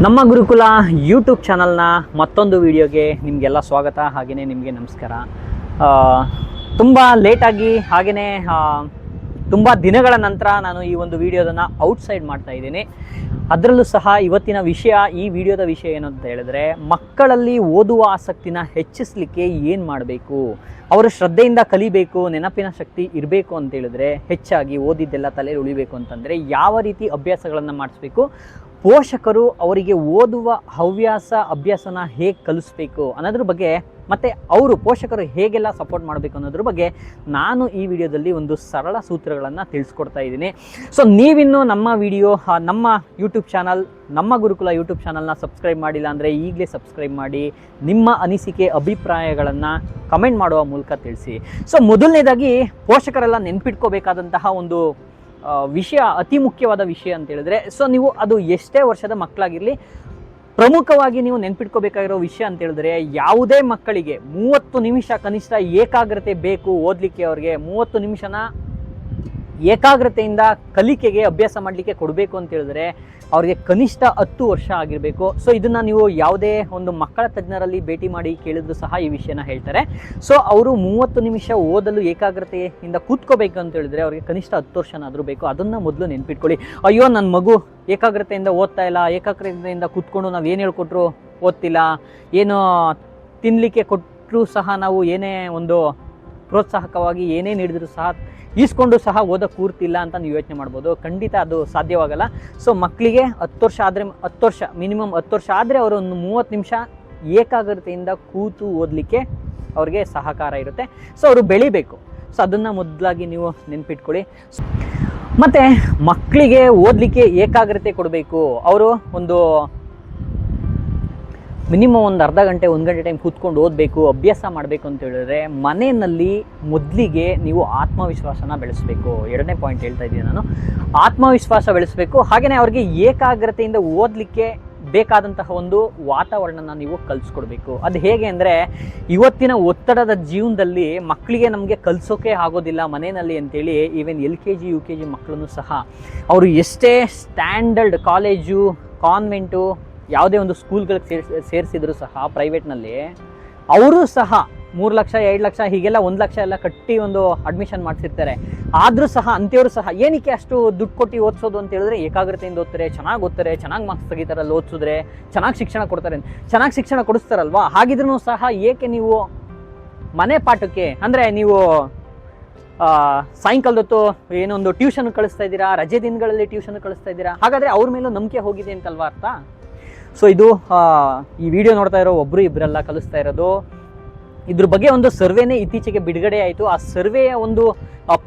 ನಮ್ಮ ಗುರುಕುಲ ಯೂಟ್ಯೂಬ್ ಚಾನಲ್ನ ಮತ್ತೊಂದು ವಿಡಿಯೋಗೆ ನಿಮಗೆಲ್ಲ ಸ್ವಾಗತ. ಹಾಗೆಯೇ ನಿಮಗೆ ನಮಸ್ಕಾರ. ತುಂಬ ಲೇಟಾಗಿ ಹಾಗೆಯೇ ತುಂಬ ದಿನಗಳ ನಂತರ ನಾನು ಈ ಒಂದು ವಿಡಿಯೋದನ್ನು ಔಟ್ಸೈಡ್ ಮಾಡ್ತಾ ಇದ್ದೀನಿ. ಅದರಲ್ಲೂ ಸಹ ಇವತ್ತಿನ ವಿಷಯ, ಈ ವಿಡಿಯೋದ ವಿಷಯ ಏನು ಅಂತ ಹೇಳಿದ್ರೆ, ಮಕ್ಕಳಲ್ಲಿ ಓದುವ ಆಸಕ್ತಿನ ಹೆಚ್ಚಿಸಲಿಕ್ಕೆ ಏನು ಮಾಡಬೇಕು, ಅವರು ಶ್ರದ್ಧೆಯಿಂದ ಕಲಿಬೇಕು, ನೆನಪಿನ ಶಕ್ತಿ ಇರಬೇಕು ಅಂತ ಹೇಳಿದ್ರೆ, ಹೆಚ್ಚಾಗಿ ಓದಿದ್ದೆಲ್ಲ ತಲೆಯಲ್ಲಿ ಉಳಿಬೇಕು ಅಂತಂದರೆ ಯಾವ ರೀತಿ ಅಭ್ಯಾಸಗಳನ್ನು ಮಾಡಿಸ್ಬೇಕು, ಪೋಷಕರು ಅವರಿಗೆ ಓದುವ ಅಭ್ಯಾಸನ ಹೇಗೆ ಕಲಿಸ್ಬೇಕು ಅನ್ನೋದ್ರ ಬಗ್ಗೆ, ಮತ್ತು ಅವರು ಪೋಷಕರು ಹೇಗೆಲ್ಲ ಸಪೋರ್ಟ್ ಮಾಡಬೇಕು ಅನ್ನೋದ್ರ ಬಗ್ಗೆ ನಾನು ಈ ವಿಡಿಯೋದಲ್ಲಿ ಒಂದು ಸರಳ ಸೂತ್ರಗಳನ್ನು ತಿಳಿಸ್ಕೊಡ್ತಾ ಇದ್ದೀನಿ. ಸೊ ನೀವಿನ್ನೂ ನಮ್ಮ ಯೂಟ್ಯೂಬ್ ಚಾನಲ್, ನಮ್ಮ ಗುರುಕುಲ ಯೂಟ್ಯೂಬ್ ಚಾನಲ್ನ ಸಬ್ಸ್ಕ್ರೈಬ್ ಮಾಡಿಲ್ಲ ಅಂದರೆ ಈಗಲೇ ಸಬ್ಸ್ಕ್ರೈಬ್ ಮಾಡಿ, ನಿಮ್ಮ ಅನಿಸಿಕೆ ಅಭಿಪ್ರಾಯಗಳನ್ನು ಕಮೆಂಟ್ ಮಾಡುವ ಮೂಲಕ ತಿಳಿಸಿ. ಸೊ ಮೊದಲನೇದಾಗಿ ಪೋಷಕರೆಲ್ಲ ನೆನ್ಪಿಟ್ಕೋಬೇಕಾದಂತಹ ಒಂದು ವಿಷಯ, ಅತಿ ಮುಖ್ಯವಾದ ವಿಷಯ ಅಂತ ಹೇಳಿದ್ರೆ, ಸೊ ನೀವು ಅದು ಎಷ್ಟೇ ವರ್ಷದ ಮಕ್ಕಳಾಗಿರಲಿ, ಪ್ರಮುಖವಾಗಿ ನೀವು ನೆನ್ಪಿಟ್ಕೋಬೇಕಾಗಿರೋ ವಿಷಯ ಅಂತ ಹೇಳಿದ್ರೆ, ಯಾವುದೇ ಮಕ್ಕಳಿಗೆ 30 ನಿಮಿಷ ಕನಿಷ್ಠ ಏಕಾಗ್ರತೆ ಬೇಕು ಓದಲಿಕ್ಕೆ. ಅವ್ರಿಗೆ 30 ನಿಮಿಷನ ಏಕಾಗ್ರತೆಯಿಂದ ಕಲಿಕೆಗೆ ಅಭ್ಯಾಸ ಮಾಡಲಿಕ್ಕೆ ಕೊಡಬೇಕು ಅಂತ ಹೇಳಿದ್ರೆ ಅವ್ರಿಗೆ ಕನಿಷ್ಠ 10 ವರ್ಷ ಆಗಿರಬೇಕು. ಸೊ ಇದನ್ನು ನೀವು ಯಾವುದೇ ಒಂದು ಮಕ್ಕಳ ತಜ್ಞರಲ್ಲಿ ಭೇಟಿ ಮಾಡಿ ಕೇಳಿದ್ರು ಸಹ ಈ ವಿಷಯನ ಹೇಳ್ತಾರೆ. ಸೊ ಅವರು 30 ನಿಮಿಷ ಓದಲು ಏಕಾಗ್ರತೆಯಿಂದ ಕೂತ್ಕೋಬೇಕು ಅಂತ ಹೇಳಿದ್ರೆ ಅವ್ರಿಗೆ ಕನಿಷ್ಠ 10 ವರ್ಷನಾದರೂ ಬೇಕು. ಅದನ್ನು ಮೊದಲು ನೆನ್ಪಿಟ್ಕೊಳ್ಳಿ. ಅಯ್ಯೋ ನನ್ನ ಮಗು ಏಕಾಗ್ರತೆಯಿಂದ ಓದ್ತಾ ಇಲ್ಲ, ಏಕಾಗ್ರತೆಯಿಂದ ಕೂತ್ಕೊಂಡು ನಾವು ಏನು ಹೇಳ್ಕೊಟ್ರು ಓದ್ತಿಲ್ಲ, ಏನು ತಿನ್ನಲಿಕ್ಕೆ ಕೊಟ್ಟರು ಸಹ ನಾವು ಏನೇ ಒಂದು ಪ್ರೋತ್ಸಾಹಕವಾಗಿ ಏನೇ ನೀಡಿದ್ರು ಸಹ ಈಸ್ಕೊಂಡು ಸಹ ಓದೋಕೆ ಕೂರ್ತಿಲ್ಲ ಅಂತ ನೀವು ಯೋಚನೆ ಮಾಡ್ಬೋದು. ಖಂಡಿತ ಅದು ಸಾಧ್ಯವಾಗಲ್ಲ. ಸೊ ಮಕ್ಕಳಿಗೆ 10 ವರ್ಷ ಆದರೆ, 10 ವರ್ಷ ಮಿನಿಮಮ್ 10 ವರ್ಷ ಆದರೆ ಅವರು ಒಂದು 30 ನಿಮಿಷ ಏಕಾಗ್ರತೆಯಿಂದ ಕೂತು ಓದಲಿಕ್ಕೆ ಅವ್ರಿಗೆ ಸಹಕಾರ ಇರುತ್ತೆ. ಸೊ ಅವರು ಬೆಳಿಬೇಕು. ಸೊ ಅದನ್ನು ಮೊದಲಾಗಿ ನೀವು ನೆನ್ಪಿಟ್ಕೊಳ್ಳಿ. ಮತ್ತು ಮಕ್ಕಳಿಗೆ ಓದಲಿಕ್ಕೆ ಏಕಾಗ್ರತೆ ಕೊಡಬೇಕು. ಅವರು ಒಂದು ಮಿನಿಮಮ್ ಒಂದು ಅರ್ಧ ಗಂಟೆ 1 ಗಂಟೆ ಟೈಮ್ ಕೂತ್ಕೊಂಡು ಓದಬೇಕು, ಅಭ್ಯಾಸ ಮಾಡಬೇಕು ಅಂತ ಹೇಳಿದ್ರೆ, ಮನೆಯಲ್ಲಿ ಮೊದಲಿಗೆ ನೀವು ಆತ್ಮವಿಶ್ವಾಸನ ಬೆಳೆಸಬೇಕು. 2ನೇ ಪಾಯಿಂಟ್ ಹೇಳ್ತಾ ಇದ್ದೀನಿ ನಾನು, ಆತ್ಮವಿಶ್ವಾಸ ಬೆಳೆಸಬೇಕು. ಹಾಗೆಯೇ ಅವ್ರಿಗೆ ಏಕಾಗ್ರತೆಯಿಂದ ಓದಲಿಕ್ಕೆ ಬೇಕಾದಂತಹ ಒಂದು ವಾತಾವರಣನ ನೀವು ಕಲಿಸ್ಕೊಡ್ಬೇಕು. ಅದು ಹೇಗೆ ಅಂದರೆ, ಇವತ್ತಿನ ಒತ್ತಡದ ಜೀವನದಲ್ಲಿ ಮಕ್ಕಳಿಗೆ ನಮಗೆ ಕಲಿಸೋಕೆ ಆಗೋದಿಲ್ಲ ಮನೆಯಲ್ಲಿ ಅಂತೇಳಿ, ಈವನ್ LKG UKG ಮಕ್ಕಳನ್ನು ಸಹ ಅವರು ಎಷ್ಟೇ ಸ್ಟ್ಯಾಂಡರ್ಡ್ ಕಾಲೇಜು, ಕಾನ್ವೆಂಟು, ಯಾವುದೇ ಒಂದು ಸ್ಕೂಲ್ಗಳಿಗೆ ಸೇರಿಸಿದ್ರು ಸಹ ಪ್ರೈವೇಟ್ನಲ್ಲಿ, ಅವರು ಸಹ 3 ಲಕ್ಷ 2 ಲಕ್ಷ ಹೀಗೆಲ್ಲ 1 ಲಕ್ಷ ಎಲ್ಲ ಕಟ್ಟಿ ಒಂದು ಅಡ್ಮಿಷನ್ ಮಾಡಿಸಿರ್ತಾರೆ. ಆದರೂ ಸಹ ಅಂಥವ್ರು ಸಹ ಏನಕ್ಕೆ ಅಷ್ಟು ದುಡ್ಡು ಕೊಟ್ಟು ಓದಿಸೋದು ಅಂತ ಹೇಳಿದ್ರೆ, ಏಕಾಗ್ರತೆಯಿಂದ ಓದ್ತಾರೆ, ಚೆನ್ನಾಗಿ ಓದ್ತಾರೆ, ಚೆನ್ನಾಗಿ ಮಾರ್ಕ್ಸ್ ತೆಗಿತಾರಲ್ಲ ಓದಿಸಿದ್ರೆ, ಚೆನ್ನಾಗಿ ಶಿಕ್ಷಣ ಕೊಡ್ತಾರೆ, ಚೆನ್ನಾಗಿ ಶಿಕ್ಷಣ ಕೊಡಿಸ್ತಾರಲ್ವಾ. ಹಾಗಿದ್ರೂ ಸಹ ಏಕೆ ನೀವು ಮನೆ ಪಾಠಕ್ಕೆ ಅಂದರೆ ನೀವು ಸಾಯಂಕಾಲದೊತ್ತು ಏನೊಂದು ಟ್ಯೂಷನ್ ಕಳಿಸ್ತಾ ಇದ್ದೀರಾ, ರಜೆ ದಿನಗಳಲ್ಲಿ ಟ್ಯೂಷನ್ ಕಳಿಸ್ತಾ ಇದ್ದೀರಾ, ಹಾಗಾದರೆ ಅವ್ರ ಮೇಲೂ ನಂಬಿಕೆ ಹೋಗಿದೆ ಅಂತಲ್ವಾ ಅರ್ಥ. ಸೊ ಇದು ಈ ವಿಡಿಯೋ ನೋಡ್ತಾ ಇರೋ ಒಬ್ಬರು ಇಬ್ಬರೆಲ್ಲ ಕಲಿಸ್ತಾ ಇರೋದು. ಇದ್ರ ಬಗ್ಗೆ ಒಂದು ಸರ್ವೆನೇ ಇತ್ತೀಚೆಗೆ ಬಿಡುಗಡೆ ಆಯಿತು. ಆ ಸರ್ವೆಯ ಒಂದು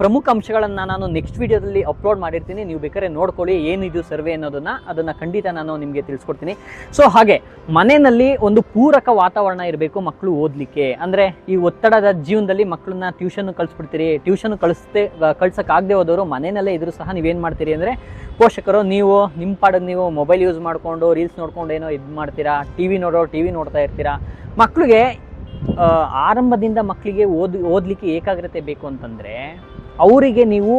ಪ್ರಮುಖ ಅಂಶಗಳನ್ನು ನಾನು ನೆಕ್ಸ್ಟ್ ವಿಡಿಯೋದಲ್ಲಿ ಅಪ್ಲೋಡ್ ಮಾಡಿರ್ತೀನಿ. ನೀವು ಬೇಕಾದ್ರೆ ನೋಡ್ಕೊಳ್ಳಿ ಏನಿದು ಸರ್ವೆ ಅದನ್ನು ಖಂಡಿತ ನಾನು ನಿಮಗೆ ತಿಳಿಸ್ಕೊಡ್ತೀನಿ. ಸೊ ಹಾಗೆ ಮನೆಯಲ್ಲಿ ಒಂದು ಪೂರಕ ವಾತಾವರಣ ಇರಬೇಕು ಮಕ್ಕಳು ಓದಲಿಕ್ಕೆ. ಅಂದರೆ ಈ ಒತ್ತಡದ ಜೀವನದಲ್ಲಿ ಮಕ್ಕಳನ್ನ ಟ್ಯೂಷನ್ ಕಳಿಸ್ಬಿಡ್ತೀರಿ, ಟ್ಯೂಷನ್ ಕಳ್ಸೋಕ್ಕಾಗದೆ ಹೋದವರು ಮನೆಯಲ್ಲೇ ಇದ್ರೂ ಸಹ ನೀವೇನು ಮಾಡ್ತೀರಿ ಅಂದರೆ, ಪೋಷಕರು ನೀವು ನಿಮ್ಮ ಪಾಡಿಗೆ ನೀವು ಮೊಬೈಲ್ ಯೂಸ್ ಮಾಡಿಕೊಂಡು ರೀಲ್ಸ್ ನೋಡ್ಕೊಂಡು ಏನೋ ಇದು ಮಾಡ್ತೀರಾ, ಟಿವಿ ನೋಡ್ತಾ ಇರ್ತೀರಾ. ಮಕ್ಕಳಿಗೆ ಆರಂಭದಿಂದ ಮಕ್ಕಳಿಗೆ ಓದಲಿಕ್ಕೆ ಏಕಾಗ್ರತೆ ಬೇಕು ಅಂತಂದರೆ ಅವರಿಗೆ ನೀವು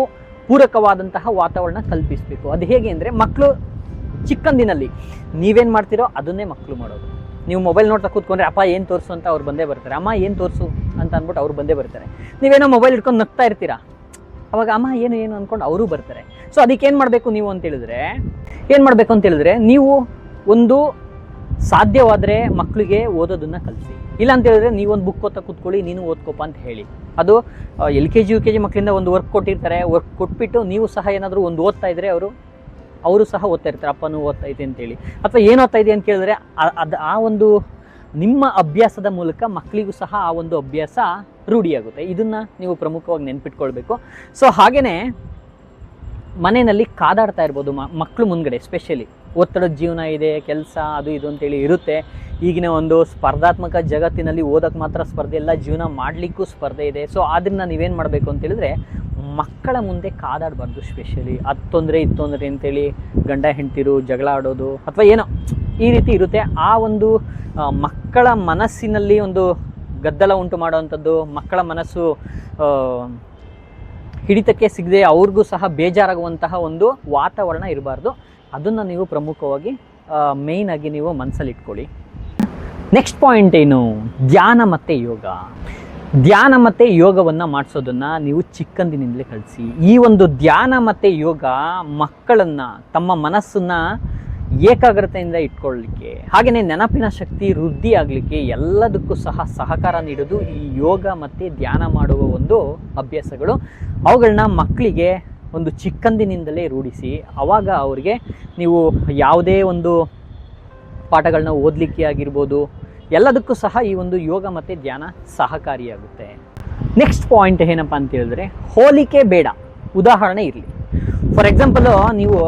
ಪೂರಕವಾದಂತಹ ವಾತಾವರಣ ಕಲ್ಪಿಸಬೇಕು. ಅದು ಹೇಗೆ ಅಂದರೆ, ಮಕ್ಕಳು ಚಿಕ್ಕಂದಿನಲ್ಲಿ ನೀವೇನು ಮಾಡ್ತೀರೋ ಅದನ್ನೇ ಮಕ್ಕಳು ಮಾಡೋದು. ನೀವು ಮೊಬೈಲ್ ನೋಡ್ತಾ ಕೂತ್ಕೊಂಡ್ರೆ ಅಪ್ಪ ಏನು ತೋರಿಸು ಅಂತ ಅವ್ರು ಬಂದೇ ಬರ್ತಾರೆ, ಅಮ್ಮ ಏನು ತೋರಿಸು ಅಂತ ಅಂದ್ಬಿಟ್ಟು ಅವ್ರು ಬಂದೇ ಬರ್ತಾರೆ. ನೀವೇನೋ ಮೊಬೈಲ್ ಇಟ್ಕೊಂಡು ನಗ್ತಾ ಇರ್ತೀರಾ, ಅವಾಗ ಅಮ್ಮ ಏನು ಅಂದ್ಕೊಂಡು ಅವರು ಬರ್ತಾರೆ. ಸೊ ಅದಕ್ಕೆ ಏನು ಮಾಡಬೇಕು ನೀವು ಅಂತ ಹೇಳಿದ್ರೆ, ನೀವು ಒಂದು ಸಾಧ್ಯವಾದರೆ ಮಕ್ಕಳಿಗೆ ಓದೋದನ್ನು ಕಲಿಸಿ. ಇಲ್ಲ ಅಂತ ಹೇಳಿದ್ರೆ ನೀವೊಂದು ಬುಕ್ ಓದ್ತಾ ಕೂತ್ಕೊಳ್ಳಿ, ನೀನು ಓದ್ಕೋಪ ಅಂತ ಹೇಳಿ. ಅದು LKG UKG ಮಕ್ಕಳಿಂದ ಒಂದು ವರ್ಕ್ ಕೊಟ್ಟಿರ್ತಾರೆ, ವರ್ಕ್ ಕೊಟ್ಬಿಟ್ಟು ನೀವು ಸಹ ಏನಾದರೂ ಒಂದು ಓದ್ತಾ ಇದ್ರೆ ಅವರು ಸಹ ಓದ್ತಾ ಇರ್ತಾರೆ, ಅಪ್ಪನೂ ಓದ್ತಾ ಇದೆ ಅಂತೇಳಿ. ಅಥವಾ ಏನು ಓದ್ತಾ ಇದೆ ಅಂತ ಕೇಳಿದ್ರೆ ಆ ಒಂದು ನಿಮ್ಮ ಅಭ್ಯಾಸದ ಮೂಲಕ ಮಕ್ಕಳಿಗೂ ಸಹ ಆ ಒಂದು ಅಭ್ಯಾಸ ರೂಢಿಯಾಗುತ್ತೆ. ಇದನ್ನು ನೀವು ಪ್ರಮುಖವಾಗಿ ನೆನ್ಪಿಟ್ಕೊಳ್ಬೇಕು. ಸೊ ಹಾಗೆಯೇ ಮನೆಯಲ್ಲಿ ಕಾದಾಡ್ತಾ ಇರ್ಬೋದು ಮಕ್ಕಳು ಮುಂದ್ಗಡೆ, ಎಸ್ಪೆಷಲಿ ಒತ್ತಡದ ಜೀವನ ಇದೆ, ಕೆಲಸ ಅದು ಇದು ಅಂತೇಳಿ ಇರುತ್ತೆ. ಈಗಿನ ಒಂದು ಸ್ಪರ್ಧಾತ್ಮಕ ಜಗತ್ತಿನಲ್ಲಿ ಓದೋಕ್ಕೆ ಮಾತ್ರ ಸ್ಪರ್ಧೆ ಇಲ್ಲ, ಜೀವನ ಮಾಡಲಿಕ್ಕೂ ಸ್ಪರ್ಧೆ ಇದೆ. ಸೊ ಆದ್ದರಿಂದ ನೀವೇನು ಮಾಡಬೇಕು ಅಂತ ಹೇಳಿದ್ರೆ, ಮಕ್ಕಳ ಮುಂದೆ ಕಾದಾಡಬಾರ್ದು. ಸ್ಪೆಷಲಿ ಅದು ತೊಂದರೆ ಇದು ತೊಂದರೆ ಅಂತೇಳಿ ಗಂಡ ಹೆಂಡ್ತಿರು ಜಗಳ ಆಡೋದು ಅಥವಾ ಏನೋ ಈ ರೀತಿ ಇರುತ್ತೆ. ಆ ಒಂದು ಮಕ್ಕಳ ಮನಸ್ಸಿನಲ್ಲಿ ಒಂದು ಗದ್ದಲ ಉಂಟು ಮಾಡೋವಂಥದ್ದು, ಮಕ್ಕಳ ಮನಸ್ಸು ಹಿಡಿತಕ್ಕೆ ಸಿಗದೆ ಅವ್ರಿಗೂ ಸಹ ಬೇಜಾರಾಗುವಂತಹ ಒಂದು ವಾತಾವರಣ ಇರಬಾರ್ದು. ಅದನ್ನು ನೀವು ಪ್ರಮುಖವಾಗಿ ಮೇಯ್ನ್ ಆಗಿ ನೀವು ಮನಸ್ಸಲ್ಲಿ ಇಟ್ಕೊಳ್ಳಿ. ನೆಕ್ಸ್ಟ್ ಪಾಯಿಂಟ್ ಏನು? ಧ್ಯಾನ ಮತ್ತು ಯೋಗ. ಧ್ಯಾನ ಮತ್ತು ಯೋಗವನ್ನು ಮಾಡಿಸೋದನ್ನು ನೀವು ಚಿಕ್ಕಂದಿನಿಂದಲೇ ಕಲಿಸಿ. ಈ ಒಂದು ಧ್ಯಾನ ಮತ್ತು ಯೋಗ ಮಕ್ಕಳನ್ನು ತಮ್ಮ ಮನಸ್ಸನ್ನು ಏಕಾಗ್ರತೆಯಿಂದ ಇಟ್ಕೊಳ್ಳಲಿಕ್ಕೆ, ಹಾಗೆಯೇ ನೆನಪಿನ ಶಕ್ತಿ ವೃದ್ಧಿ ಆಗಲಿಕ್ಕೆ ಎಲ್ಲದಕ್ಕೂ ಸಹ ಸಹಕಾರ ನೀಡೋದು ಈ ಯೋಗ ಮತ್ತು ಧ್ಯಾನ ಮಾಡುವ ಒಂದು ಅಭ್ಯಾಸಗಳು. ಅವುಗಳನ್ನ ಮಕ್ಕಳಿಗೆ ಒಂದು ಚಿಕ್ಕಂದಿನಿಂದಲೇ ರೂಢಿಸಿ, ಆವಾಗ ಅವರಿಗೆ ನೀವು ಯಾವುದೇ ಒಂದು ಪಾಠಗಳನ್ನ ಓದಲಿಕ್ಕೆ ಆಗಿರ್ಬೋದು, ಎಲ್ಲದಕ್ಕೂ ಸಹ ಈ ಒಂದು ಯೋಗ ಮತ್ತು ಧ್ಯಾನ ಸಹಕಾರಿಯಾಗುತ್ತೆ. ನೆಕ್ಸ್ಟ್ ಪಾಯಿಂಟ್ ಏನಪ್ಪ ಅಂತ ಹೇಳಿದ್ರೆ, ಹೋಲಿಕೆ ಬೇಡ. ಉದಾಹರಣೆ ಇರಲಿ. ಫಾರ್ ಎಕ್ಸಾಂಪಲು, ನೀವು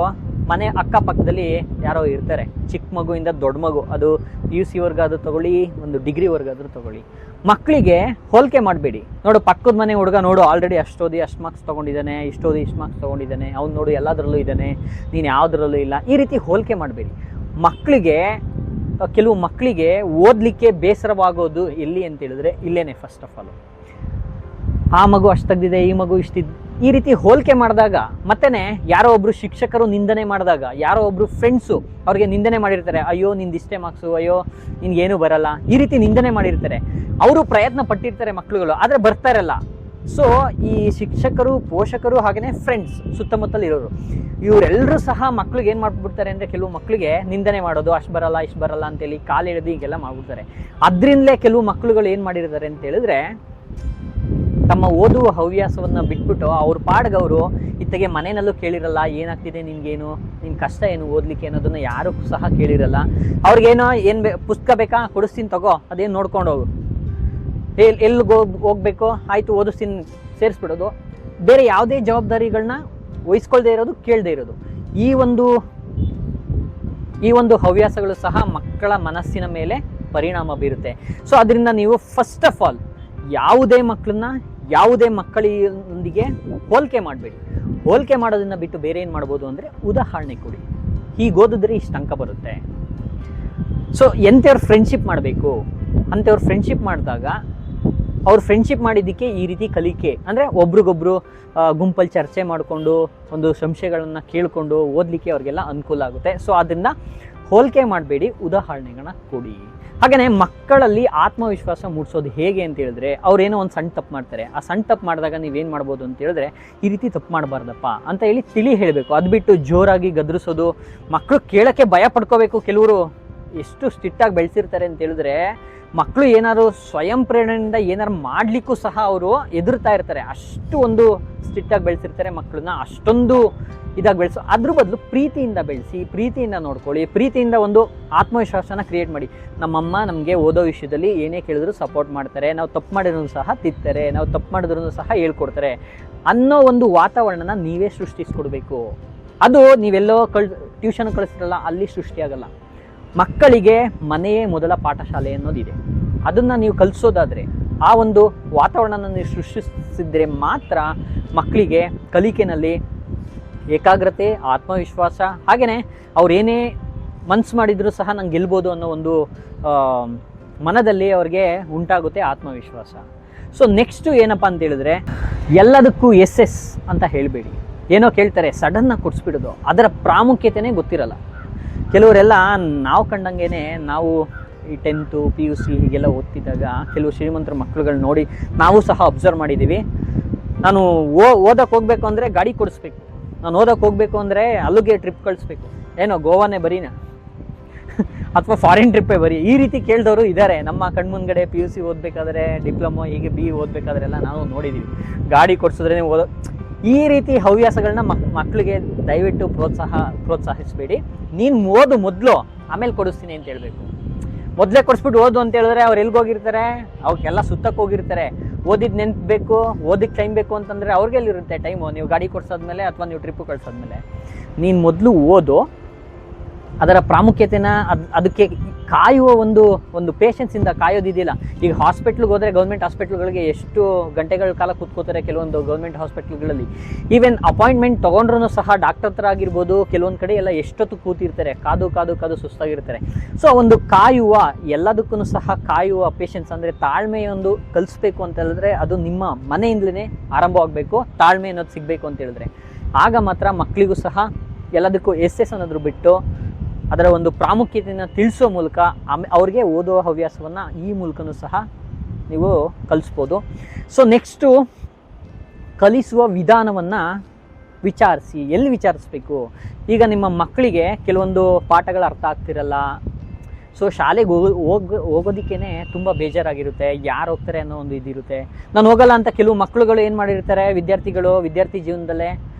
ಮನೆ ಅಕ್ಕಪಕ್ಕದಲ್ಲಿ ಯಾರೋ ಇರ್ತಾರೆ, ಚಿಕ್ಕ ಮಗುವಿಂದ ದೊಡ್ಡ ಮಗು, ಅದು UC ವರ್ಗಾದ್ರೂ ತಗೊಳ್ಳಿ, ಒಂದು ಡಿಗ್ರಿ ವರ್ಗಾದ್ರೂ ತಗೊಳ್ಳಿ. ಮಕ್ಕಳಿಗೆ ಹೋಲಿಕೆ ಮಾಡಬೇಡಿ. ನೋಡು ಪಕ್ಕದ ಮನೆ ಹುಡುಗ ನೋಡು ಆಲ್ರೆಡಿ ಅಷ್ಟೋದಿ ಅಷ್ಟು ಮಾರ್ಕ್ಸ್ ತೊಗೊಂಡಿದ್ದಾನೆ, ಇಷ್ಟೋದಿ ಇಷ್ಟು ಮಾರ್ಕ್ಸ್ ತೊಗೊಂಡಿದ್ದಾನೆ, ಅವ್ನು ನೋಡು ಎಲ್ಲದರಲ್ಲೂ ಇದ್ದಾನೆ, ನೀನು ಯಾವುದರಲ್ಲೂ ಇಲ್ಲ. ಈ ರೀತಿ ಹೋಲಿಕೆ ಮಾಡಬೇಡಿ. ಕೆಲವು ಮಕ್ಕಳಿಗೆ ಓದಲಿಕ್ಕೆ ಬೇಸರವಾಗೋದು ಎಲ್ಲಿ ಅಂತ ಹೇಳಿದ್ರೆ ಇಲ್ಲೇನೆ. ಫಸ್ಟ್ ಆಫ್ ಆಲ್, ಆ ಮಗು ಅಷ್ಟು ತೆಗ್ದಿದೆ, ಈ ಮಗು ಇಷ್ಟಿದ್ದು, ಈ ರೀತಿ ಹೋಲಿಕೆ ಮಾಡಿದಾಗ, ಮತ್ತೇನೆ ಯಾರೋ ಒಬ್ರು ಶಿಕ್ಷಕರು ನಿಂದನೆ ಮಾಡಿದಾಗ, ಯಾರೋ ಒಬ್ರು ಫ್ರೆಂಡ್ಸು ಅವ್ರಿಗೆ ನಿಂದನೆ ಮಾಡಿರ್ತಾರೆ, ಅಯ್ಯೋ ನಿಂದಿಷ್ಟೇ ಮಾರ್ಕ್ಸು, ಅಯ್ಯೋ ನಿನ್ಗೇನು ಬರಲ್ಲ, ಈ ರೀತಿ ನಿಂದನೆ ಮಾಡಿರ್ತಾರೆ. ಅವರು ಪ್ರಯತ್ನ ಪಟ್ಟಿರ್ತಾರೆ ಮಕ್ಕಳುಗಳು, ಆದರೆ ಬರ್ತಾ ಇರಲ್ಲ. ಸೊ ಈ ಶಿಕ್ಷಕರು, ಪೋಷಕರು, ಹಾಗೆಯೇ ಫ್ರೆಂಡ್ಸ್ ಸುತ್ತಮುತ್ತಲು ಇರೋರು, ಇವರೆಲ್ಲರೂ ಸಹ ಮಕ್ಳಿಗೆ ಏನು ಮಾಡ್ಬಿಡ್ತಾರೆ ಅಂದರೆ, ಕೆಲವು ಮಕ್ಕಳಿಗೆ ನಿಂದನೆ ಮಾಡೋದು, ಅಷ್ಟು ಬರಲ್ಲ ಇಷ್ಟು ಬರಲ್ಲ ಅಂತೇಳಿ ಕಾಲು ಎಳೆದು ಹೀಗೆಲ್ಲ ಮಾಡ್ಬಿಡ್ತಾರೆ. ಅದರಿಂದಲೇ ಕೆಲವು ಮಕ್ಕಳುಗಳು ಏನು ಮಾಡಿರ್ತಾರೆ ಅಂತ ಹೇಳಿದ್ರೆ, ತಮ್ಮ ಓದುವ ಹವ್ಯಾಸವನ್ನು ಬಿಟ್ಬಿಟ್ಟು ಅವ್ರ ಪಾಡ್ಗವರು ಇತ್ತಗೆ ಮನೆಯಲ್ಲೂ ಕೇಳಿರಲ್ಲ, ಏನಾಗ್ತಿದೆ ನಿನ್ಗೇನು, ನಿನ್ನ ಕಷ್ಟ ಏನು ಓದಲಿಕ್ಕೆ ಅನ್ನೋದನ್ನು ಯಾರೂ ಸಹ ಕೇಳಿರಲ್ಲ. ಅವ್ರಿಗೇನೋ ಏನು ಪುಸ್ತಕ ಬೇಕಾ ಕೊಡಿಸ್ತೀನಿ ತಗೋ, ಅದೇನು ನೋಡ್ಕೊಂಡು ಹೋಗು, ಎಲ್ಲಿಗೆ ಹೋಗ್ಬೇಕು ಆಯಿತು ಓದಿಸ್ತೀನಿ ಸೇರಿಸ್ಬಿಡೋದು, ಬೇರೆ ಯಾವುದೇ ಜವಾಬ್ದಾರಿಗಳನ್ನ ವಹಿಸ್ಕೊಳ್ದೇ ಇರೋದು, ಕೇಳದೇ ಇರೋದು. ಈ ಒಂದು ಹವ್ಯಾಸಗಳು ಸಹ ಮಕ್ಕಳ ಮನಸ್ಸಿನ ಮೇಲೆ ಪರಿಣಾಮ ಬೀರುತ್ತೆ. ಸೊ ಅದರಿಂದ ನೀವು ಫಸ್ಟ್ ಆಫ್ ಆಲ್ ಯಾವುದೇ ಮಕ್ಕಳೊಂದಿಗೆ ಹೋಲಿಕೆ ಮಾಡಬೇಡಿ. ಹೋಲಿಕೆ ಮಾಡೋದನ್ನ ಬಿಟ್ಟು ಬೇರೆ ಏನು ಮಾಡ್ಬೋದು ಅಂದರೆ, ಉದಾಹರಣೆ ಕೊಡಿ, ಹೀಗೆ ಓದಿದ್ರೆ ಇಷ್ಟು ಅಂಕ ಬರುತ್ತೆ. ಸೊ ಎಂಥವ್ರು ಫ್ರೆಂಡ್ಶಿಪ್ ಮಾಡಬೇಕು, ಅಂಥವ್ರು ಫ್ರೆಂಡ್ಶಿಪ್ ಮಾಡಿದಾಗ ಅವ್ರು ಫ್ರೆಂಡ್ಶಿಪ್ ಮಾಡಿದ್ದಕ್ಕೆ ಈ ರೀತಿ ಕಲಿಕೆ ಅಂದರೆ, ಒಬ್ರಿಗೊಬ್ರು ಗುಂಪಲ್ಲಿ ಚರ್ಚೆ ಮಾಡಿಕೊಂಡು ಒಂದು ಸಂಶಯಗಳನ್ನು ಕೇಳಿಕೊಂಡು ಓದಲಿಕ್ಕೆ ಅವ್ರಿಗೆಲ್ಲ ಅನುಕೂಲ ಆಗುತ್ತೆ. ಸೊ ಅದನ್ನು ಹೋಲಿಕೆ ಮಾಡಬೇಡಿ, ಉದಾಹರಣೆಗಳನ್ನ ಕೊಡಿ. ಹಾಗೆಯೇ ಮಕ್ಕಳಲ್ಲಿ ಆತ್ಮವಿಶ್ವಾಸ ಮೂಡಿಸೋದು ಹೇಗೆ ಅಂತ ಹೇಳಿದ್ರೆ, ಅವ್ರೇನೋ ಒಂದು ಸಣ್ಣ ತಪ್ಪು ಮಾಡ್ತಾರೆ. ಆ ಸಣ್ಣ ತಪ್ಪು ಮಾಡಿದಾಗ ನೀವೇನು ಮಾಡ್ಬೋದು ಅಂತ ಹೇಳಿದ್ರೆ, ಈ ರೀತಿ ತಪ್ಪು ಮಾಡಬಾರ್ದಪ್ಪ ಅಂತ ಹೇಳಿ ತಿಳಿ ಹೇಳಬೇಕು. ಅದು ಬಿಟ್ಟು ಜೋರಾಗಿ ಗದರಿಸೋದು, ಮಕ್ಕಳು ಕೇಳೋಕ್ಕೆ ಭಯ ಪಡ್ಕೋಬೇಕು. ಕೆಲವರು ಎಷ್ಟು ಸ್ಟ್ರಿಕ್ಟಾಗಿ ಬೆಳೆಸಿರ್ತಾರೆ ಅಂತ ಹೇಳಿದ್ರೆ, ಮಕ್ಕಳು ಏನಾದ್ರು ಸ್ವಯಂ ಪ್ರೇರಣೆಯಿಂದ ಏನಾರು ಮಾಡಲಿಕ್ಕೂ ಸಹ ಅವರು ಎದುರ್ತಾ ಇರ್ತಾರೆ. ಅಷ್ಟು ಒಂದು ಸ್ಟ್ರಿಕ್ಟಾಗಿ ಬೆಳೆಸಿರ್ತಾರೆ ಮಕ್ಕಳನ್ನ, ಅಷ್ಟೊಂದು ಇದಾಗಿ ಬೆಳೆಸೋ. ಅದ್ರ ಬದಲು ಪ್ರೀತಿಯಿಂದ ಬೆಳೆಸಿ, ಪ್ರೀತಿಯಿಂದ ನೋಡ್ಕೊಳ್ಳಿ, ಪ್ರೀತಿಯಿಂದ ಒಂದು ಆತ್ಮವಿಶ್ವಾಸನ ಕ್ರಿಯೇಟ್ ಮಾಡಿ. ನಮ್ಮಮ್ಮ ನಮಗೆ ಓದೋ ವಿಷಯದಲ್ಲಿ ಏನೇ ಕೇಳಿದ್ರು ಸಪೋರ್ಟ್ ಮಾಡ್ತಾರೆ, ನಾವು ತಪ್ಪು ಮಾಡಿದ್ರು ಸಹ ತಿತ್ತಾರೆ, ನಾವು ತಪ್ಪು ಮಾಡಿದ್ರು ಸಹ ಹೇಳ್ಕೊಡ್ತಾರೆ ಅನ್ನೋ ಒಂದು ವಾತಾವರಣನ ನೀವೇ ಸೃಷ್ಟಿಸ್ಕೊಡ್ಬೇಕು. ಅದು ನೀವೆಲ್ಲೋ ಟ್ಯೂಷನ್ ಕಳಿಸ್ತಿರಲ್ಲ, ಅಲ್ಲಿ ಸೃಷ್ಟಿಯಾಗಲ್ಲ. ಮಕ್ಕಳಿಗೆ ಮನೆಯೇ ಮೊದಲ ಪಾಠಶಾಲೆ ಅನ್ನೋದಿದೆ. ಅದನ್ನು ನೀವು ಕಲಿಸೋದಾದರೆ, ಆ ಒಂದು ವಾತಾವರಣನ ನೀವು ಸೃಷ್ಟಿಸಿದ್ರೆ ಮಾತ್ರ ಮಕ್ಕಳಿಗೆ ಕಲಿಕೆಯಲ್ಲಿ ಏಕಾಗ್ರತೆ, ಆತ್ಮವಿಶ್ವಾಸ, ಹಾಗೆಯೇ ಅವ್ರೇನೇ ಮನಸ್ಸು ಮಾಡಿದರೂ ಸಹ ನಂಗೆ ಗೆಲ್ಬೋದು ಅನ್ನೋ ಒಂದು ಮನದಲ್ಲಿ ಅವ್ರಿಗೆ ಉಂಟಾಗುತ್ತೆ ಆತ್ಮವಿಶ್ವಾಸ. ಸೊ ನೆಕ್ಸ್ಟು ಏನಪ್ಪ ಅಂತ ಹೇಳಿದ್ರೆ, ಎಲ್ಲದಕ್ಕೂ ಎಸ್ ಅಂತ ಹೇಳಬೇಡಿ. ಏನೋ ಕೇಳ್ತಾರೆ ಸಡನ್ನಾಗಿ ಕೊಡಿಸ್ಬಿಡೋದು, ಅದರ ಪ್ರಾಮುಖ್ಯತೆಯೇ ಗೊತ್ತಿರಲ್ಲ. ಕೆಲವರೆಲ್ಲ ನಾವು ಕಂಡಂಗೆ, ನಾವು ಈ 10th PUC ಹೀಗೆಲ್ಲ ಓದ್ತಿದ್ದಾಗ ಕೆಲವು ಶ್ರೀಮಂತರ ಮಕ್ಕಳುಗಳು ನೋಡಿ ನಾವು ಸಹ ಅಬ್ಸರ್ವ್ ಮಾಡಿದ್ದೀವಿ. ನಾನು ಓದಕ್ಕೆ ಹೋಗ್ಬೇಕು ಅಂದರೆ ಗಾಡಿ ಕೊಡಿಸ್ಬೇಕು, ನಾನು ಓದಕ್ಕೆ ಹೋಗಬೇಕು ಅಂದರೆ ಅಲ್ಲಿಗೆ ಟ್ರಿಪ್ ಕಳಿಸ್ಬೇಕು, ಏನೋ ಗೋವಾನೇ ಬರೀನಾ ಅಥವಾ ಫಾರಿನ್ ಟ್ರಿಪ್ಪೇ ಬರೀ, ಈ ರೀತಿ ಕೇಳಿದವರು ಇದ್ದಾರೆ ನಮ್ಮ ಕಣ್ಮುಂದ್ಗಡೆ. PUC ಓದಬೇಕಾದ್ರೆ, ಡಿಪ್ಲೊಮೊ ಹೀಗೆ BE ಓದಬೇಕಾದ್ರೆಲ್ಲ ನಾವು ನೋಡಿದ್ದೀವಿ. ಗಾಡಿ ಕೊಡಿಸಿದ್ರೆ ಓದೋ, ಈ ರೀತಿ ಹವ್ಯಾಸಗಳನ್ನ ಮಕ್ಕಳಿಗೆ ದಯವಿಟ್ಟು ಪ್ರೋತ್ಸಾಹಿಸಬೇಡಿ. ನೀನು ಓದು ಮೊದಲು, ಆಮೇಲೆ ಕೊಡಿಸ್ತೀನಿ ಅಂತ ಹೇಳಬೇಕು. ಮೊದಲೇ ಕೊಡಿಸ್ಬಿಟ್ಟು ಓದು ಅಂತ ಹೇಳಿದ್ರೆ ಅವ್ರು ಎಲ್ಲಿಗೋಗಿರ್ತಾರೆ, ಅವಕ್ಕೆಲ್ಲ ಸುತ್ತಕ್ಕೆ ಹೋಗಿರ್ತಾರೆ. ಓದಿದ್ದು ನೆನಪಬೇಕು, ಓದಿಕ್ಕೆ ಟೈಮ್ ಬೇಕು ಅಂತಂದರೆ ಅವ್ರಿಗೆಲ್ಲಿರುತ್ತೆ ಟೈಮು? ನೀವು ಗಾಡಿ ಕೊಡ್ಸೋದ್ಮೇಲೆ ಅಥವಾ ನೀವು ಟ್ರಿಪ್ಪು ಕಳ್ಸೋದ್ಮೇಲೆ. ನೀನು ಮೊದಲು ಓದು, ಅದರ ಪ್ರಾಮುಖ್ಯತೆನ ಅದಕ್ಕೆ ಕಾಯುವ ಒಂದು ಪೇಷನ್ಸಿಂದ ಕಾಯೋದಿದೆಯಲ್ಲ. ಈಗ ಹಾಸ್ಪಿಟ್ಲಿಗೆ ಹೋದರೆ, ಗೌರ್ಮೆಂಟ್ ಹಾಸ್ಪಿಟ್ಲ್ಗಳಿಗೆ ಎಷ್ಟು ಗಂಟೆಗಳ ಕಾಲ ಕೂತ್ಕೋತಾರೆ ಕೆಲವೊಂದು ಗೌರ್ಮೆಂಟ್ ಹಾಸ್ಪಿಟ್ಲ್ಗಳಲ್ಲಿ. ಈವನ್ ಅಪಾಯಿಂಟ್ಮೆಂಟ್ ತೊಗೊಂಡ್ರೂ ಸಹ ಡಾಕ್ಟರ್ ಹತ್ರ ಆಗಿರ್ಬೋದು, ಕೆಲವೊಂದು ಕಡೆ ಎಲ್ಲ ಎಷ್ಟೊತ್ತು ಕೂತಿರ್ತಾರೆ, ಕಾದು ಸುಸ್ತಾಗಿರ್ತಾರೆ. ಸೊ ಒಂದು ಕಾಯುವ, ಎಲ್ಲದಕ್ಕೂ ಸಹ ಕಾಯುವ ಪೇಷನ್ಸ್ ಅಂದರೆ ತಾಳ್ಮೆಯೊಂದು ಕಲಿಸ್ಬೇಕು ಅಂತ ಹೇಳಿದ್ರೆ, ಅದು ನಿಮ್ಮ ಮನೆಯಿಂದಲೇ ಆರಂಭವಾಗಬೇಕು. ತಾಳ್ಮೆ ಅನ್ನೋದು ಸಿಗಬೇಕು ಅಂತ ಹೇಳಿದ್ರೆ, ಆಗ ಮಾತ್ರ ಮಕ್ಕಳಿಗೂ ಸಹ ಎಲ್ಲದಕ್ಕೂ ಎಸ್ ಅನ್ನೋದ್ರ ಬಿಟ್ಟು ಅದರ ಒಂದು ಪ್ರಾಮುಖ್ಯತೆಯನ್ನು ತಿಳಿಸೋ ಮೂಲಕ ಅವ್ರಿಗೆ ಓದುವ ಹವ್ಯಾಸವನ್ನು ಈ ಮೂಲಕನೂ ಸಹ ನೀವು ಕಲಿಸ್ಬೋದು. ಸೊ ನೆಕ್ಸ್ಟು ಕಲಿಸುವ ವಿಧಾನವನ್ನು ವಿಚಾರಿಸಿ. ಎಲ್ಲಿ ವಿಚಾರಿಸ್ಬೇಕು? ಈಗ ನಿಮ್ಮ ಮಕ್ಕಳಿಗೆ ಕೆಲವೊಂದು ಪಾಠಗಳು ಅರ್ಥ ಆಗ್ತಿರಲ್ಲ. ಸೊ ಶಾಲೆಗೆ ಹೋಗೋದಕ್ಕೇ ತುಂಬ ಬೇಜಾರಾಗಿರುತ್ತೆ. ಯಾರು ಹೋಗ್ತಾರೆ ಅನ್ನೋ ಒಂದು ಇದಿರುತ್ತೆ. ನಾನು ಹೋಗಲ್ಲ ಅಂತ ಕೆಲವು ಮಕ್ಕಳುಗಳು ಏನು ಮಾಡಿರ್ತಾರೆ, ವಿದ್ಯಾರ್ಥಿ ಜೀವನದಲ್ಲೇ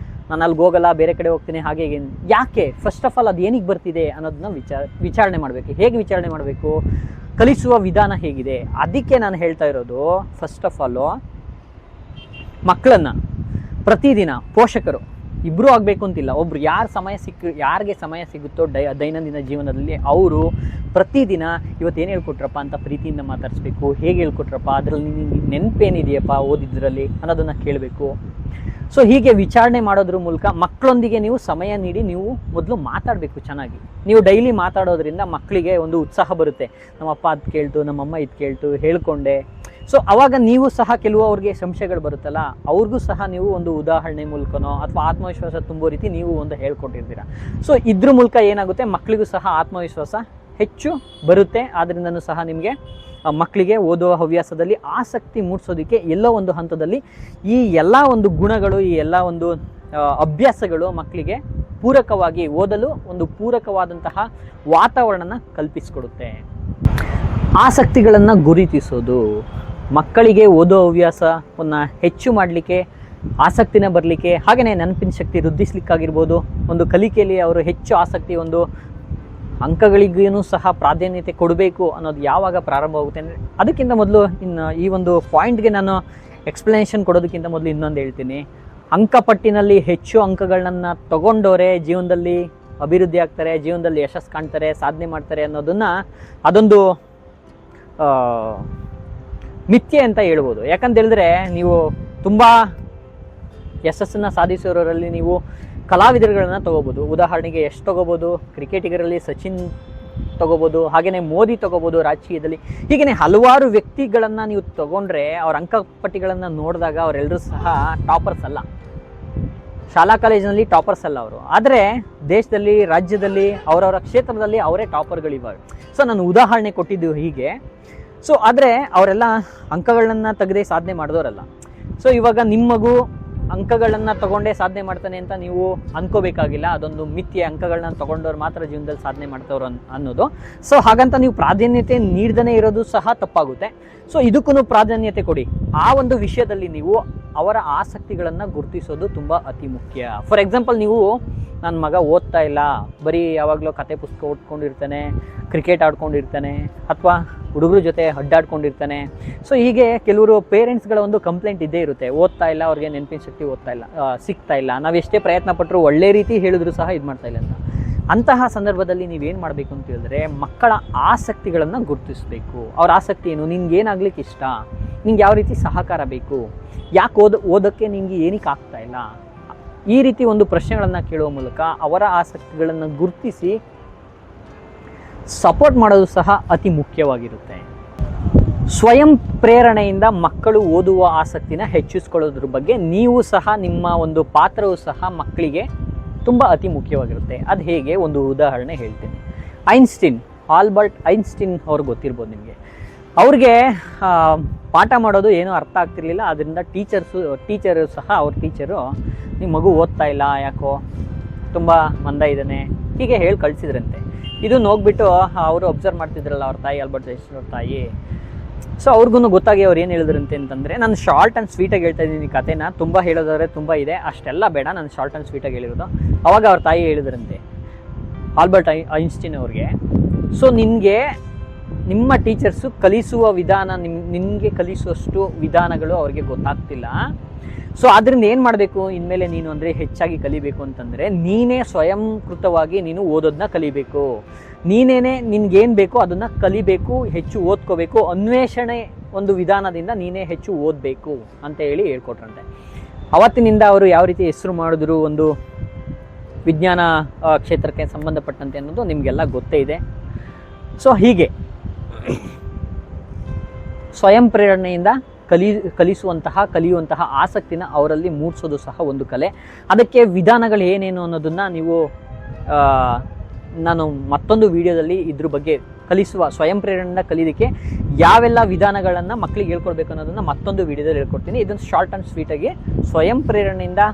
ನಾನು ಅಲ್ಲಿಗೆ ಹೋಗಲ್ಲ, ಬೇರೆ ಕಡೆ ಹೋಗ್ತೀನಿ, ಹಾಗೆ ಯಾಕೆ? ಫಸ್ಟ್ ಆಫ್ ಆಲ್ ಅದು ಏನಿಗೆ ಬರ್ತಿದೆ ಅನ್ನೋದನ್ನ ವಿಚಾರಣೆ ಮಾಡಬೇಕು. ಹೇಗೆ ವಿಚಾರಣೆ ಮಾಡಬೇಕು? ಕಲಿಸುವ ವಿಧಾನ ಹೇಗಿದೆ? ಅದಕ್ಕೆ ನಾನು ಹೇಳ್ತಾ ಇರೋದು, ಫಸ್ಟ್ ಆಫ್ ಆಲು ಮಕ್ಕಳನ್ನು ಪ್ರತಿದಿನ ಪೋಷಕರು ಇಬ್ಬರೂ ಆಗಬೇಕು ಅಂತಿಲ್ಲ, ಒಬ್ರು ಯಾರಿಗೆ ಸಮಯ ಸಿಗುತ್ತೋ ದೈನಂದಿನ ಜೀವನದಲ್ಲಿ ಅವರು ಪ್ರತಿದಿನ ಇವತ್ತು ಏನು ಹೇಳ್ಕೊಟ್ರಪ್ಪ ಅಂತ ಪ್ರೀತಿಯಿಂದ ಮಾತಾಡಿಸ್ಬೇಕು. ಹೇಗೆ ಹೇಳ್ಕೊಟ್ರಪ್ಪ, ಅದರಲ್ಲಿ ನಿಮಗೆ ನೆನಪೇನಿದೆಯಪ್ಪ ಓದಿದ್ರಲ್ಲಿ ಅನ್ನೋದನ್ನು ಕೇಳಬೇಕು. ಸೊ ಹೀಗೆ ವಿಚಾರಣೆ ಮಾಡೋದ್ರ ಮೂಲಕ ಮಕ್ಕಳೊಂದಿಗೆ ನೀವು ಸಮಯ ನೀಡಿ ನೀವು ಮೊದಲು ಮಾತಾಡಬೇಕು ಚೆನ್ನಾಗಿ. ನೀವು ಡೈಲಿ ಮಾತಾಡೋದ್ರಿಂದ ಮಕ್ಕಳಿಗೆ ಒಂದು ಉತ್ಸಾಹ ಬರುತ್ತೆ. ನಮ್ಮಪ್ಪ ಅದು ಕೇಳ್ತು, ನಮ್ಮಮ್ಮ ಇದು ಕೇಳ್ತು, ಹೇಳ್ಕೊಂಡೆ. ಸೊ ಅವಾಗ ನೀವು ಸಹ ಕೆಲವು ಅವ್ರಿಗೆ ಸಂಶಯಗಳು ಬರುತ್ತಲ್ಲ, ಅವ್ರಿಗೂ ಸಹ ನೀವು ಒಂದು ಉದಾಹರಣೆ ಮೂಲಕನೋ ಅಥವಾ ಆತ್ಮವಿಶ್ವಾಸ ತುಂಬೋ ರೀತಿ ನೀವು ಒಂದು ಹೇಳ್ಕೊಟ್ಟಿರ್ತೀರ. ಸೊ ಇದ್ರ ಮೂಲಕ ಏನಾಗುತ್ತೆ, ಮಕ್ಕಳಿಗೂ ಸಹ ಆತ್ಮವಿಶ್ವಾಸ ಹೆಚ್ಚು ಬರುತ್ತೆ. ಆದ್ರಿಂದನೂ ಸಹ ನಿಮಗೆ ಮಕ್ಕಳಿಗೆ ಓದುವ ಹವ್ಯಾಸದಲ್ಲಿ ಆಸಕ್ತಿ ಮೂಡಿಸೋದಕ್ಕೆ ಎಲ್ಲೋ ಒಂದು ಹಂತದಲ್ಲಿ ಈ ಎಲ್ಲ ಒಂದು ಗುಣಗಳು, ಈ ಎಲ್ಲ ಒಂದು ಅಭ್ಯಾಸಗಳು ಮಕ್ಕಳಿಗೆ ಪೂರಕವಾಗಿ ಓದಲು ಒಂದು ಪೂರಕವಾದಂತಹ ವಾತಾವರಣನ ಕಲ್ಪಿಸಿಕೊಡುತ್ತೆ. ಆಸಕ್ತಿಗಳನ್ನು ಗುರುತಿಸೋದು ಮಕ್ಕಳಿಗೆ ಓದೋ ಹವ್ಯಾಸವನ್ನು ಹೆಚ್ಚು ಮಾಡಲಿಕ್ಕೆ, ಆಸಕ್ತಿನ ಬರಲಿಕ್ಕೆ, ಹಾಗೆಯೇ ನೆನಪಿನ ಶಕ್ತಿ ವೃದ್ಧಿಸ್ಲಿಕ್ಕಾಗಿರ್ಬೋದು, ಒಂದು ಕಲಿಕೆಯಲ್ಲಿ ಅವರು ಹೆಚ್ಚು ಆಸಕ್ತಿ, ಒಂದು ಅಂಕಗಳಿಗೂ ಸಹ ಪ್ರಾಧಾನ್ಯತೆ ಕೊಡಬೇಕು ಅನ್ನೋದು ಯಾವಾಗ ಪ್ರಾರಂಭವಾಗುತ್ತೆ ಅಂದರೆ, ಅದಕ್ಕಿಂತ ಮೊದಲು ಈ ಒಂದು ಪಾಯಿಂಟ್ಗೆ ನಾನು ಎಕ್ಸ್ಪ್ಲನೇಷನ್ ಕೊಡೋದಕ್ಕಿಂತ ಮೊದಲು ಇನ್ನೊಂದು ಹೇಳ್ತೀನಿ. ಅಂಕಪಟ್ಟಿನಲ್ಲಿ ಹೆಚ್ಚು ಅಂಕಗಳನ್ನ ತಗೊಂಡವರೇ ಜೀವನದಲ್ಲಿ ಅಭಿವೃದ್ಧಿ ಆಗ್ತಾರೆ, ಜೀವನದಲ್ಲಿ ಯಶಸ್ಸು ಕಾಣ್ತಾರೆ, ಸಾಧನೆ ಮಾಡ್ತಾರೆ ಅನ್ನೋದನ್ನು ಅದೊಂದು ಮಿಥ್ಯೆ ಅಂತ ಹೇಳ್ಬೋದು. ಯಾಕಂತ ಹೇಳಿದ್ರೆ, ನೀವು ತುಂಬ ಯಶಸ್ಸನ್ನು ಸಾಧಿಸೋರಲ್ಲಿ ನೀವು ಕಲಾವಿದರುಗಳನ್ನ ತಗೋಬೋದು. ಉದಾಹರಣೆಗೆ ಎಷ್ಟು ತಗೋಬೋದು, ಕ್ರಿಕೆಟಿಗರಲ್ಲಿ ಸಚಿನ್ ತಗೋಬೋದು, ಹಾಗೆಯೇ ಮೋದಿ ತಗೋಬೋದು, ರಾಜಕೀಯದಲ್ಲಿ ಹೀಗೆ ಹಲವಾರು ವ್ಯಕ್ತಿಗಳನ್ನು ನೀವು ತಗೊಂಡ್ರೆ ಅವ್ರ ಅಂಕಪಟ್ಟಿಗಳನ್ನು ನೋಡಿದಾಗ ಅವರೆಲ್ಲರೂ ಸಹ ಟಾಪರ್ಸ್ ಅಲ್ಲ, ಶಾಲಾ ಕಾಲೇಜಿನಲ್ಲಿ ಟಾಪರ್ಸ್ ಅಲ್ಲ ಅವರು. ಆದರೆ ದೇಶದಲ್ಲಿ, ರಾಜ್ಯದಲ್ಲಿ, ಅವರವರ ಕ್ಷೇತ್ರದಲ್ಲಿ ಅವರೇ ಟಾಪರ್ಗಳಿದ್ದಾರೆ. ಸೊ ನಾನು ಉದಾಹರಣೆ ಕೊಟ್ಟಿದ್ದು ಹೀಗೆ. ಸೊ ಆದರೆ ಅವರೆಲ್ಲ ಅಂಕಗಳನ್ನ ತೆಗೆದೇ ಸಾಧನೆ ಮಾಡಿದವರಲ್ಲ. ಸೊ ಇವಾಗ ನಿಮ್ಮ ಮಗು ಅಂಕಗಳನ್ನು ತಗೊಂಡೇ ಸಾಧನೆ ಮಾಡ್ತಾನೆ ಅಂತ ನೀವು ಅನ್ಕೋಬೇಕಾಗಿಲ್ಲ. ಅದೊಂದು ಮಿಥ್ಯೆ. ಅಂಕಗಳನ್ನ ತಗೊಂಡವ್ರು ಮಾತ್ರ ಜೀವನದಲ್ಲಿ ಸಾಧನೆ ಮಾಡ್ತವ್ರು ಅನ್ನೋದು. ಸೊ ಹಾಗಂತ ನೀವು ಪ್ರಾಧಾನ್ಯತೆ ನೀಡ್ದೇ ಇರೋದು ಸಹ ತಪ್ಪಾಗುತ್ತೆ. ಸೊ ಇದಕ್ಕೂ ಪ್ರಾಧಾನ್ಯತೆ ಕೊಡಿ. ಆ ಒಂದು ವಿಷಯದಲ್ಲಿ ನೀವು ಅವರ ಆಸಕ್ತಿಗಳನ್ನು ಗುರುತಿಸೋದು ತುಂಬ ಅತಿ ಮುಖ್ಯ. ಫಾರ್ ಎಕ್ಸಾಂಪಲ್, ನೀವು ನನ್ನ ಮಗ ಓದ್ತಾ ಇಲ್ಲ, ಬರೀ ಯಾವಾಗಲೂ ಕತೆ ಪುಸ್ತಕ ಓದ್ಕೊಂಡಿರ್ತಾನೆ, ಕ್ರಿಕೆಟ್ ಆಡ್ಕೊಂಡಿರ್ತಾನೆ, ಅಥವಾ ಹುಡುಗರ ಜೊತೆ ಅಡ್ಡಾಡ್ಕೊಂಡಿರ್ತಾನೆ. ಸೊ ಹೀಗೆ ಕೆಲವರು ಪೇರೆಂಟ್ಸ್ಗಳ ಒಂದು ಕಂಪ್ಲೇಂಟ್ ಇದ್ದೇ ಇರುತ್ತೆ, ಓದ್ತಾ ಇಲ್ಲ, ಅವ್ರಿಗೆ ನೆನಪಿನ ಶಕ್ತಿ ಸಿಗ್ತಾ ಇಲ್ಲ, ನಾವು ಎಷ್ಟೇ ಪ್ರಯತ್ನ ಪಟ್ಟರು ಒಳ್ಳೆ ರೀತಿ ಹೇಳಿದ್ರು ಸಹ ಇದು ಮಾಡ್ತಾ ಇಲ್ಲ ಅಂತ. ಅಂತಹ ಸಂದರ್ಭದಲ್ಲಿ ನೀವೇನು ಮಾಡಬೇಕು ಅಂತ ಹೇಳಿದ್ರೆ, ಮಕ್ಕಳ ಆಸಕ್ತಿಗಳನ್ನು ಗುರುತಿಸಬೇಕು. ಅವ್ರ ಆಸಕ್ತಿ ಏನು, ನಿನ್ಗೆ ಏನಾಗ್ಲಿಕ್ಕೆ ಇಷ್ಟ, ನಿಂಗೆ ಯಾವ ರೀತಿ ಸಹಕಾರ ಬೇಕು, ಯಾಕೆ ಓದೋಕ್ಕೆ ನಿಂಗೆ ಏನಕ್ಕೆ ಆಗ್ತಾ ಇಲ್ಲ, ಈ ರೀತಿ ಒಂದು ಪ್ರಶ್ನೆಗಳನ್ನು ಕೇಳುವ ಮೂಲಕ ಅವರ ಆಸಕ್ತಿಗಳನ್ನು ಗುರುತಿಸಿ ಸಪೋರ್ಟ್ ಮಾಡೋದು ಸಹ ಅತಿ ಮುಖ್ಯವಾಗಿರುತ್ತೆ. ಸ್ವಯಂ ಪ್ರೇರಣೆಯಿಂದ ಮಕ್ಕಳು ಓದುವ ಆಸಕ್ತಿನ ಹೆಚ್ಚಿಸ್ಕೊಳ್ಳೋದ್ರ ಬಗ್ಗೆ ನೀವು ಸಹ, ನಿಮ್ಮ ಒಂದು ಪಾತ್ರವು ಸಹ ಮಕ್ಕಳಿಗೆ ತುಂಬ ಅತಿ ಮುಖ್ಯವಾಗಿರುತ್ತೆ. ಅದು ಹೇಗೆ, ಒಂದು ಉದಾಹರಣೆ ಹೇಳ್ತೀನಿ. ಆಲ್ಬರ್ಟ್ ಐನ್ಸ್ಟೀನ್ ಅವ್ರಿಗೆ ಗೊತ್ತಿರ್ಬೋದು ನಿಮಗೆ. ಅವ್ರಿಗೆ ಪಾಠ ಮಾಡೋದು ಏನೂ ಅರ್ಥ ಆಗ್ತಿರ್ಲಿಲ್ಲ. ಅದರಿಂದ ಟೀಚರು ಸಹ, ಅವ್ರ ಟೀಚರು, ನಿಮ್ಮ ಮಗು ಓದ್ತಾ ಇಲ್ಲ, ಯಾಕೋ ತುಂಬ ಮಂದ ಇದ್ದಾನೆ, ಹೀಗೆ ಹೇಳಿ ಕಳಿಸಿದ್ರಂತೆ. ಇದನ್ನು ಹೋಗ್ಬಿಟ್ಟು ಅವರು ಅಬ್ಸರ್ವ್ ಮಾಡ್ತಿದ್ರಲ್ಲ ಅವ್ರ ತಾಯಿ, ಆಲ್ಬರ್ಟ್ ಐನ್ಸ್ಟೀನ್ ಅವ್ರ ತಾಯಿ. ಸೊ ಅವ್ರಿಗೂ ಗೊತ್ತಾಗಿ ಅವ್ರು ಏನು ಹೇಳಿದ್ರಂತೆ ಅಂತಂದರೆ, ನಾನು ಶಾರ್ಟ್ ಆ್ಯಂಡ್ ಸ್ವೀಟಾಗಿ ಹೇಳ್ತಾ ಇದ್ದೀನಿ ಕಥೆನ, ತುಂಬ ಹೇಳೋದಾದ್ರೆ ತುಂಬ ಇದೆ, ಅಷ್ಟೆಲ್ಲ ಬೇಡ, ನಾನು ಶಾರ್ಟ್ ಆ್ಯಂಡ್ ಸ್ವೀಟಾಗಿ ಹೇಳಿರೋದು. ಅವಾಗ ಅವ್ರ ತಾಯಿ ಹೇಳಿದ್ರಂತೆ ಆಲ್ಬರ್ಟ್ ಐನ್ಸ್ಟೀನ್ ಅವ್ರಿಗೆ, ಸೊ ನಿಮ್ಮ ಟೀಚರ್ಸು ಕಲಿಸುವ ವಿಧಾನ ನಿಮಗೆ ಕಲಿಸುವಷ್ಟು ವಿಧಾನಗಳು ಅವ್ರಿಗೆ ಗೊತ್ತಾಗ್ತಿಲ್ಲ. ಸೊ ಅದರಿಂದ ಏನು ಮಾಡಬೇಕು, ಇನ್ಮೇಲೆ ನೀನು ಅಂದರೆ ಹೆಚ್ಚಾಗಿ ಕಲಿಬೇಕು ಅಂತಂದರೆ ನೀನೇ ಸ್ವಯಂಕೃತವಾಗಿ ನೀನು ಓದೋದನ್ನ ಕಲಿಬೇಕು. ನಿನ್ಗೇನು ಬೇಕೋ ಅದನ್ನು ಕಲಿಬೇಕು, ಹೆಚ್ಚು ಓದ್ಕೋಬೇಕು, ಅನ್ವೇಷಣೆ ಒಂದು ವಿಧಾನದಿಂದ ನೀನೇ ಹೆಚ್ಚು ಓದಬೇಕು ಅಂತ ಹೇಳ್ಕೊಟ್ರಂತೆ. ಅವತ್ತಿನಿಂದ ಅವರು ಯಾವ ರೀತಿ ಹೆಸರು ಮಾಡಿದ್ರು ಒಂದು ವಿಜ್ಞಾನ ಕ್ಷೇತ್ರಕ್ಕೆ ಸಂಬಂಧಪಟ್ಟಂತೆ ಅನ್ನೋದು ನಿಮಗೆಲ್ಲ ಗೊತ್ತೇ ಇದೆ. ಸೊ ಹೀಗೆ ಸ್ವಯಂ ಪ್ರೇರಣೆಯಿಂದ ಕಲಿಯುವಂತಹ ಆಸಕ್ತಿನ ಅವರಲ್ಲಿ ಮೂಡಿಸೋದು ಸಹ ಒಂದು ಕಲೆ. ಅದಕ್ಕೆ ವಿಧಾನಗಳು ಏನೇನು ಅನ್ನೋದನ್ನು ನೀವು ನಾನು ಮತ್ತೊಂದು ವಿಡಿಯೋದಲ್ಲಿ ಇದ್ರ ಬಗ್ಗೆ ಕಲಿಸುವ ಸ್ವಯಂ ಪ್ರೇರಣೆಯಿಂದ ಕಲೀಲಿಕ್ಕೆ ಯಾವೆಲ್ಲ ವಿಧಾನಗಳನ್ನು ಮಕ್ಕಳಿಗೆ ಹೇಳ್ಕೊಡ್ಬೇಕು ಅನ್ನೋದನ್ನು ಮತ್ತೊಂದು ವಿಡಿಯೋದಲ್ಲಿ ಹೇಳ್ಕೊಡ್ತೀನಿ. ಇದನ್ನು ಶಾರ್ಟ್ ಆ್ಯಂಡ್ ಸ್ವೀಟಾಗಿ ಸ್ವಯಂ ಪ್ರೇರಣೆಯಿಂದ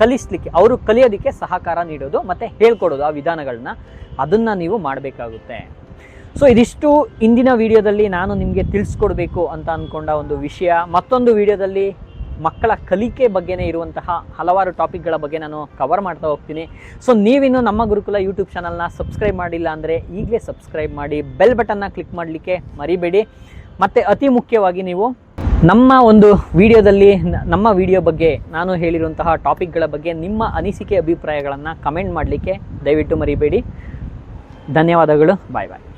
ಕಲಿಸ್ಲಿಕ್ಕೆ, ಅವರು ಕಲಿಯೋದಕ್ಕೆ ಸಹಕಾರ ನೀಡೋದು ಮತ್ತು ಹೇಳ್ಕೊಡೋದು ಆ ವಿಧಾನಗಳನ್ನ, ಅದನ್ನು ನೀವು ಮಾಡಬೇಕಾಗುತ್ತೆ. ಸೊ ಇದಿಷ್ಟು ಇಂದಿನ ವಿಡಿಯೋದಲ್ಲಿ ನಾನು ನಿಮಗೆ ತಿಳಿಸ್ಕೊಡ್ಬೇಕು ಅಂತ ಅಂದ್ಕೊಂಡ ಒಂದು ವಿಷಯ. ಮತ್ತೊಂದು ವಿಡಿಯೋದಲ್ಲಿ ಮಕ್ಕಳ ಕಲಿಕೆ ಬಗ್ಗೆನೇ ಇರುವಂತಹ ಹಲವಾರು ಟಾಪಿಕ್ಗಳ ಬಗ್ಗೆ ನಾನು ಕವರ್ ಮಾಡ್ತಾ ಹೋಗ್ತೀನಿ. ಸೊ ನೀವಿನ್ನು ನಮ್ಮ ಗುರುಕುಲ ಯೂಟ್ಯೂಬ್ ಚಾನಲ್ನ ಸಬ್ಸ್ಕ್ರೈಬ್ ಮಾಡಿಲ್ಲ ಅಂದರೆ ಈಗಲೇ ಸಬ್ಸ್ಕ್ರೈಬ್ ಮಾಡಿ, ಬೆಲ್ ಬಟನ್ನ ಕ್ಲಿಕ್ ಮಾಡಲಿಕ್ಕೆ ಮರಿಬೇಡಿ. ಮತ್ತು ಅತಿ ಮುಖ್ಯವಾಗಿ ನೀವು ನಮ್ಮ ಒಂದು ವಿಡಿಯೋದಲ್ಲಿ ನಮ್ಮ ವಿಡಿಯೋ ಬಗ್ಗೆ ನಾನು ಹೇಳಿರುವಂತಹ ಟಾಪಿಕ್ಗಳ ಬಗ್ಗೆ ನಿಮ್ಮ ಅನಿಸಿಕೆ ಅಭಿಪ್ರಾಯಗಳನ್ನು ಕಮೆಂಟ್ ಮಾಡಲಿಕ್ಕೆ ದಯವಿಟ್ಟು ಮರಿಬೇಡಿ. ಧನ್ಯವಾದಗಳು. ಬಾಯ್ ಬಾಯ್.